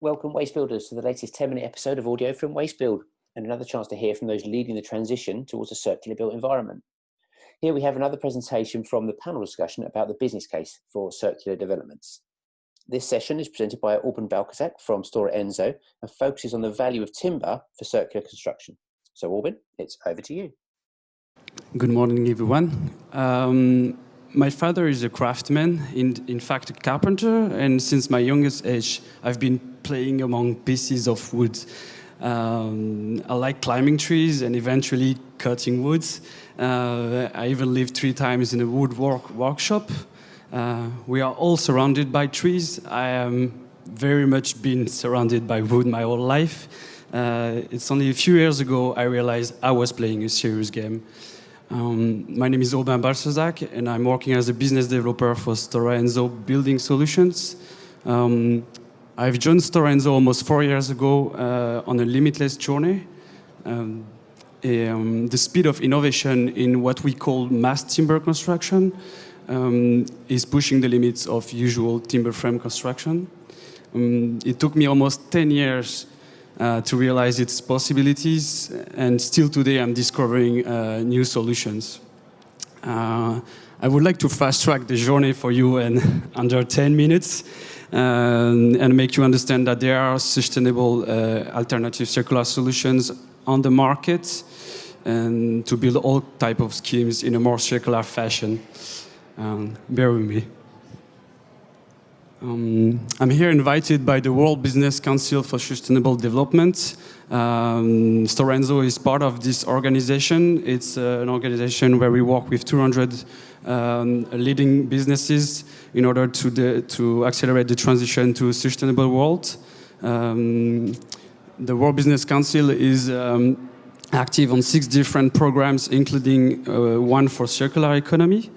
Welcome WasteBuilders to the latest 10-minute episode of audio from WasteBuild, and another chance to hear from those leading the transition towards a circular built environment. Here we have another presentation from the panel discussion about the business case for circular developments. This session is presented by Aubin Balcerzak from Stora Enso and focuses on the value of timber for circular construction. So Aubin, it's over to you. Good morning, everyone. My father is a craftsman, in fact a carpenter, and since my youngest age I've been playing among pieces of wood. I like climbing trees and eventually cutting wood. I even lived 3 times in a woodwork workshop. We are all surrounded by trees. I am very much been surrounded by wood my whole life. It's only a few years ago I realized I was playing a serious game. My name is Aubin Balcerzak, and I'm working as a business developer for Stora Enso Building Solutions. I've joined Stora Enso almost 4 years ago on a limitless journey. The speed of innovation in what we call mass timber construction is pushing the limits of usual timber frame construction. It took me almost 10 years to realize its possibilities, and still today I'm discovering new solutions. I would like to fast track the journey for you in under 10 minutes and make you understand that there are sustainable alternative circular solutions on the market, and to build all type of schemes in a more circular fashion. Bear with me. I'm here invited by the World Business Council for Sustainable Development. Stora Enso is part of this organization. It's an organization where we work with 200 leading businesses in order to accelerate the transition to a sustainable world. The World Business Council is active on 6 different programs, including one for circular economy.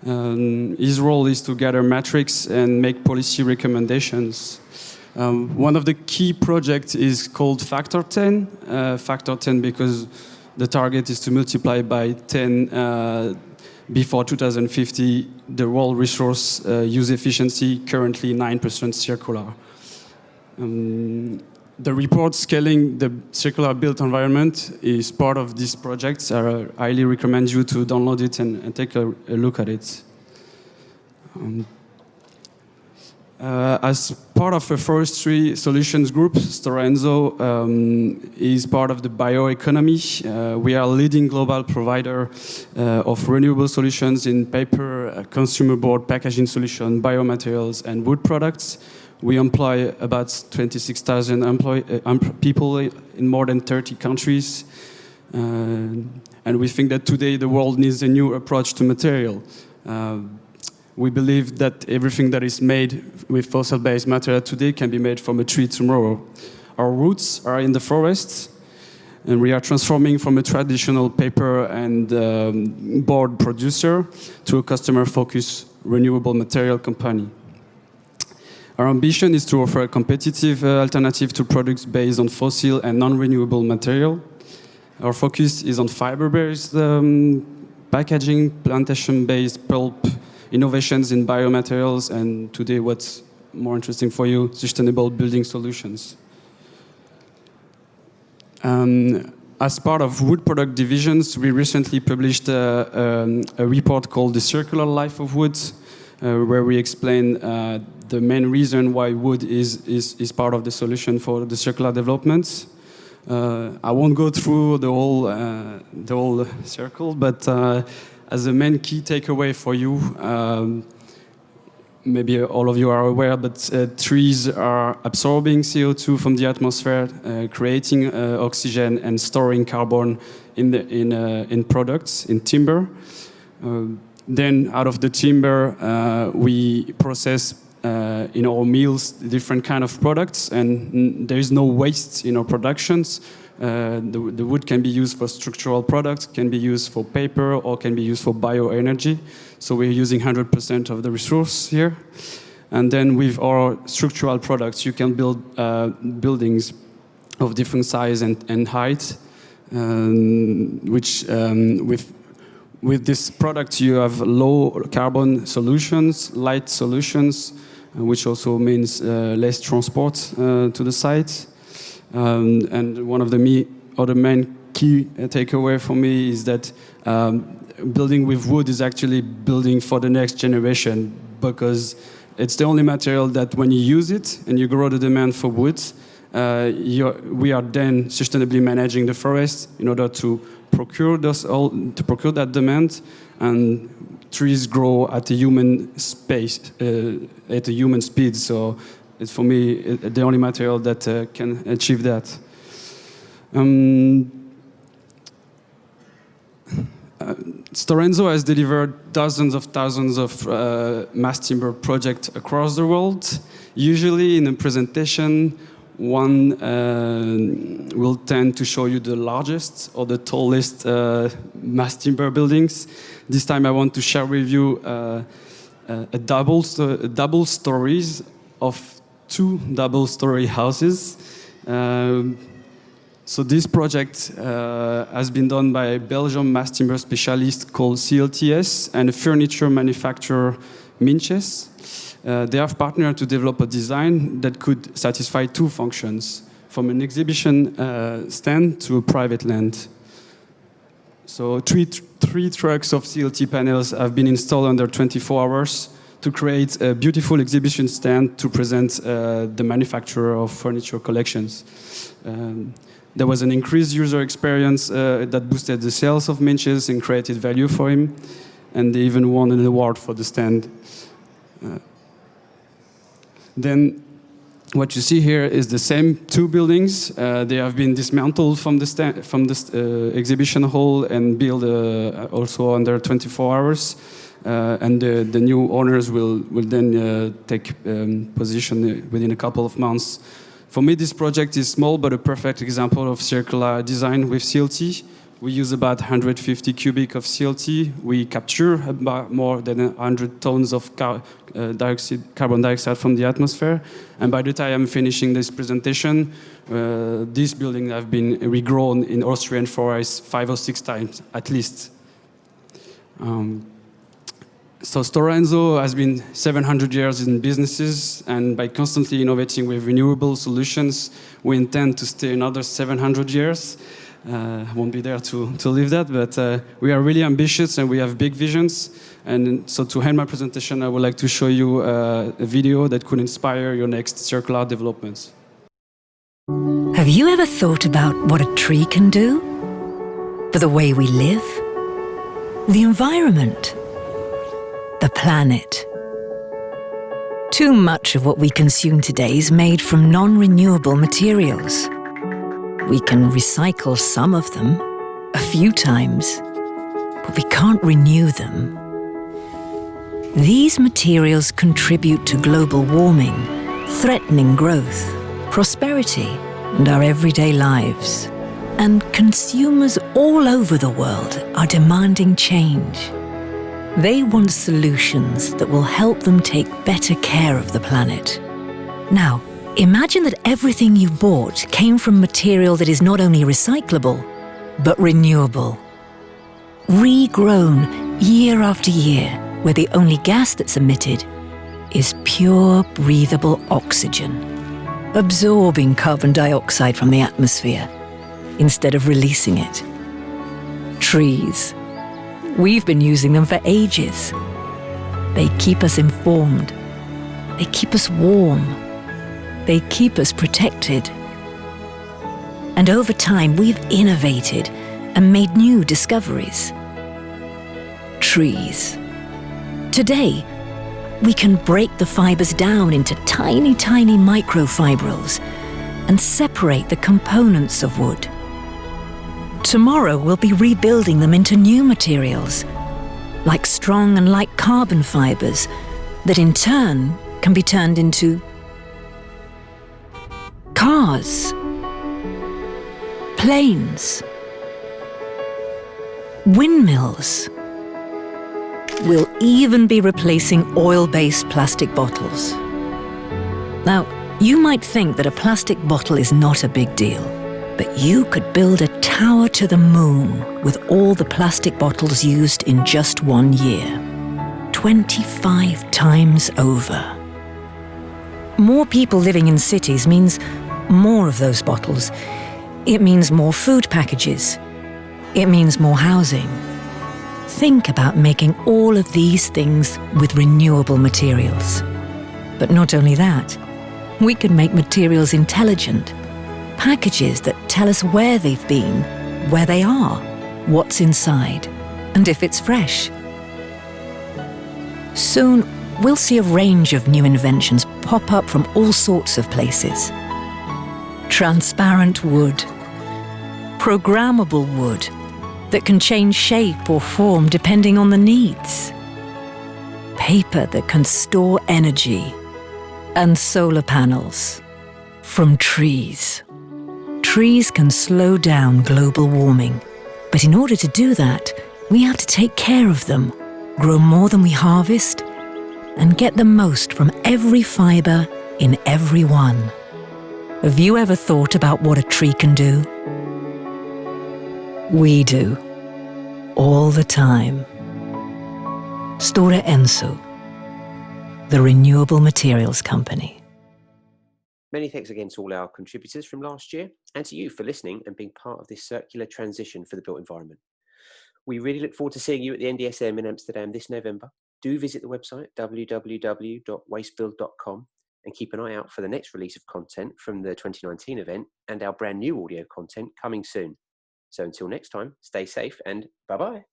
His role is to gather metrics and make policy recommendations. One of the key projects is called Factor 10. Factor 10 because the target is to multiply by 10 before 2050 the world resource use efficiency, currently 9% circular. The report scaling the circular built environment is part of this project. I highly recommend you to download it and take a look at it. As part of a forestry solutions group, Stora Enso is part of the bioeconomy. We are a leading global provider of renewable solutions in paper, consumer board, packaging solution, biomaterials, and wood products. We employ about 26,000 people in more than 30 countries. And we think that today the world needs a new approach to material. We believe that everything that is made with fossil-based material today can be made from a tree tomorrow. Our roots are in the forests, and we are transforming from a traditional paper and board producer to a customer-focused renewable material company. Our ambition is to offer a competitive alternative to products based on fossil and non-renewable material. Our focus is on fiber-based packaging, plantation-based pulp, innovations in biomaterials, and today what's more interesting for you, sustainable building solutions. As part of wood product divisions, we recently published a report called The Circular Life of Wood, where we explain the main reason why wood is part of the solution for the circular developments. I won't go through the whole circle, but as a main key takeaway for you, maybe all of you are aware, but trees are absorbing CO2 from the atmosphere, creating oxygen and storing carbon in products, in timber. Then out of the timber, we process in our mills different kind of products, and there is no waste in our productions. The wood can be used for structural products, can be used for paper, or can be used for bioenergy. So we're using 100% of the resource here. And then with our structural products, you can build buildings of different size and height, which with this product you have low carbon solutions, light solutions, which also means less transport to the site. And one of the other main key takeaway for me is that building with wood is actually building for the next generation, because it's the only material that when you use it and you grow the demand for wood, we are then sustainably managing the forest in order to procure that demand, and trees grow at a human at a human speed. So it's, for me, the only material that can achieve that. Stora Enso has delivered dozens of thousands of mass timber projects across the world. Usually in a presentation, one will tend to show you the largest or the tallest mass timber buildings. This time I want to share with you double stories of 2 double-story houses. So this project has been done by a Belgian mass timber specialist called CLTS and a furniture manufacturer, Minches. They have partnered to develop a design that could satisfy 2 functions, from an exhibition stand to a private land. So three trucks of CLT panels have been installed under 24 hours to create a beautiful exhibition stand to present the manufacturer of furniture collections. There was an increased user experience that boosted the sales of Minches and created value for him, and they even won an award for the stand. Then what you see here is the same 2 buildings. They have been dismantled from the exhibition hall and built also under 24 hours. And the new owners will then take position within a couple of months. For me, this project is small, but a perfect example of circular design with CLT. We use about 150 cubic of CLT. We capture about more than 100 tons of carbon dioxide from the atmosphere. And by the time I'm finishing this presentation, this building have been regrown in Austrian forests 5 or 6 times, at least. So Stora Enso has been 700 years in businesses, and by constantly innovating with renewable solutions, we intend to stay another 700 years. I won't be there to live that, but we are really ambitious and we have big visions. And so to end my presentation, I would like to show you a video that could inspire your next circular developments. Have you ever thought about what a tree can do? For the way we live? The environment? The planet? Too much of what we consume today is made from non-renewable materials. We can recycle some of them, a few times, but we can't renew them. These materials contribute to global warming, threatening growth, prosperity, and our everyday lives. And consumers all over the world are demanding change. They want solutions that will help them take better care of the planet. Now, imagine that everything you bought came from material that is not only recyclable, but renewable. Regrown year after year, where the only gas that's emitted is pure breathable oxygen, absorbing carbon dioxide from the atmosphere instead of releasing it. Trees. We've been using them for ages. They keep us informed. They keep us warm. They keep us protected. And over time, we've innovated and made new discoveries. Trees. Today, we can break the fibers down into tiny, tiny microfibrils and separate the components of wood. Tomorrow, we'll be rebuilding them into new materials, like strong and light carbon fibers, that in turn can be turned into cars, planes, windmills. We'll even be replacing oil-based plastic bottles. Now, you might think that a plastic bottle is not a big deal, but you could build a tower to the moon with all the plastic bottles used in just 1 year, 25 times over. More people living in cities means more of those bottles. It means more food packages. It means more housing. Think about making all of these things with renewable materials. But not only that, we can make materials intelligent. Packages that tell us where they've been, where they are, what's inside, and if it's fresh. Soon, we'll see a range of new inventions pop up from all sorts of places. Transparent wood, programmable wood that can change shape or form depending on the needs, paper that can store energy, and solar panels from trees. Trees can slow down global warming, but in order to do that, we have to take care of them, grow more than we harvest, and get the most from every fiber in every one. Have you ever thought about what a tree can do? We do, all the time. Stora Enso, the renewable materials company. Many thanks again to all our contributors from last year, and to you for listening and being part of this circular transition for the built environment. We really look forward to seeing you at the NDSM in Amsterdam this November. Do visit the website www.wastebuild.com and keep an eye out for the next release of content from the 2019 event and our brand new audio content coming soon. So until next time, stay safe and bye-bye.